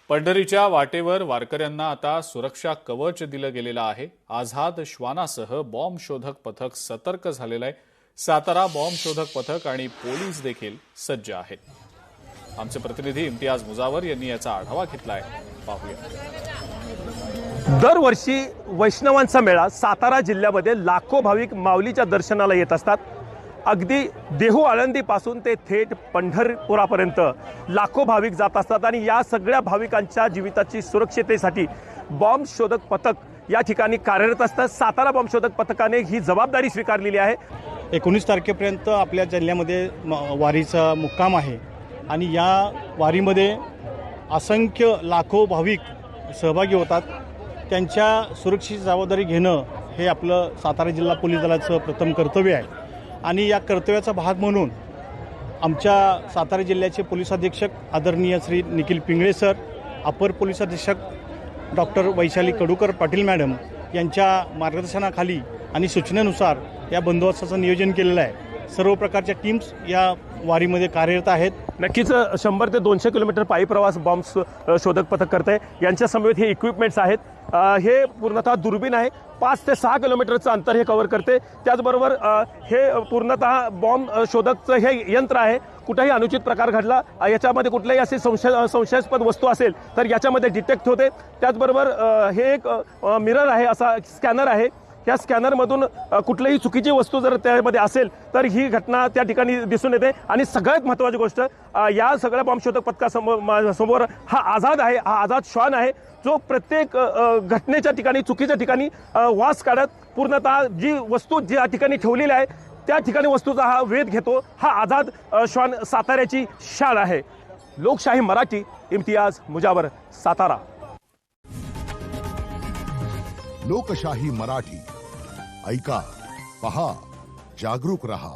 पंढरीच्या वाटेवर वारकऱ्यांना आता सुरक्षा कवच दिलं गेलेलं आहे। आझाद श्वानासह बॉम्ब शोधक पथक सतर्क झालेलं आहे। सातारा बॉम्ब शोधक पथक आणि पोलीस देखील सज्ज आहेत। आमचे प्रतिनिधी इम्तियाज मुजावर यांनी याचा आढावा घेतलाय, पाहूया। दरवर्षी वैष्णवांचा मेळा सातारा जिल्ह्यामध्ये लाखो भाविक माऊलीच्या दर्शनाला येत असतात। अगदी देहू आळंदीपासून ते थेट पंढरपुरापर्यंत लाखो भाविक जात असतात आणि या सगळ्या भाविकांच्या जीविताची सुरक्षिततेसाठी बॉम्ब शोधक पथक या ठिकाणी कार्यरत असतात। सातारा बॉम्ब शोधक पथकाने ही जबाबदारी स्वीकारलेली आहे। 19 तारखेपर्यंत आपल्या जिल्ह्यामध्ये वारीचा मुक्काम आहे आणि या वारीमध्ये असंख्य लाखो भाविक सहभागी होतात। त्यांच्या सुरक्षेची जबाबदारी घेणं हे आपलं सातारा जिल्हा पोलीस दलाचं प्रथम कर्तव्य आहे आणि या कर्तव्याचा भाग म्हणून आमच्या सातारा जिल्ह्याचे पोलीस अधीक्षक आदरणीय श्री निखिल पिंगळे सर, अपर पोलीस अधीक्षक डॉक्टर वैशाली कडूकर पाटील मॅडम यांच्या मार्गदर्शनाखाली आणि सूचनेनुसार या बंदोबस्ताचं नियोजन केलेलं आहे। सर्व प्रकारच्या टीम्स या वारीमध्ये कार्यरत आहेत। नक्कीच 100 ते 200 किलोमीटर पायी प्रवास बॉम्ब शोधक पथक करते। यांच्या समवेत हे इक्विपमेंट्स आहेत। हे पूर्णतः दुर्बीण आहे। 5 ते 6 किलोमीटरचं अंतर हे कव्हर करते। त्याचबरोबर हे पूर्णतः बॉम्ब शोधकचं हे यंत्र आहे। कुठेही अनुचित प्रकार घडला, याच्यामध्ये कुठल्याही असे संशयास्पद वस्तू असेल तर याच्यामध्ये डिटेक्ट होते। त्याचबरोबर हे एक मिरर आहे, असा स्कॅनर आहे। त्या स्कॅनरमधून कुठलीही चुकीची वस्तू जर त्यामध्ये असेल तर ही घटना त्या ठिकाणी दिसून येते। आणि सगळ्यात महत्त्वाची गोष्ट, या सगळ्या बॉम्ब शोधक पथकासमोर हा आझाद आहे, हा आझाद श्वान आहे, जो प्रत्येक घटनेच्या ठिकाणी, चुकीच्या ठिकाणी वास काढत पूर्णतः जी वस्तू ज्या ठिकाणी ठेवलेली आहे त्या ठिकाणी वस्तूचा हा वेध घेतो। हा आझाद श्वान साताऱ्याची शान आहे। लोकशाही मराठी, इम्तियाज मुजावर, सातारा। लोकशाही मराठी, ऐका, पहा, जागरूक रहा।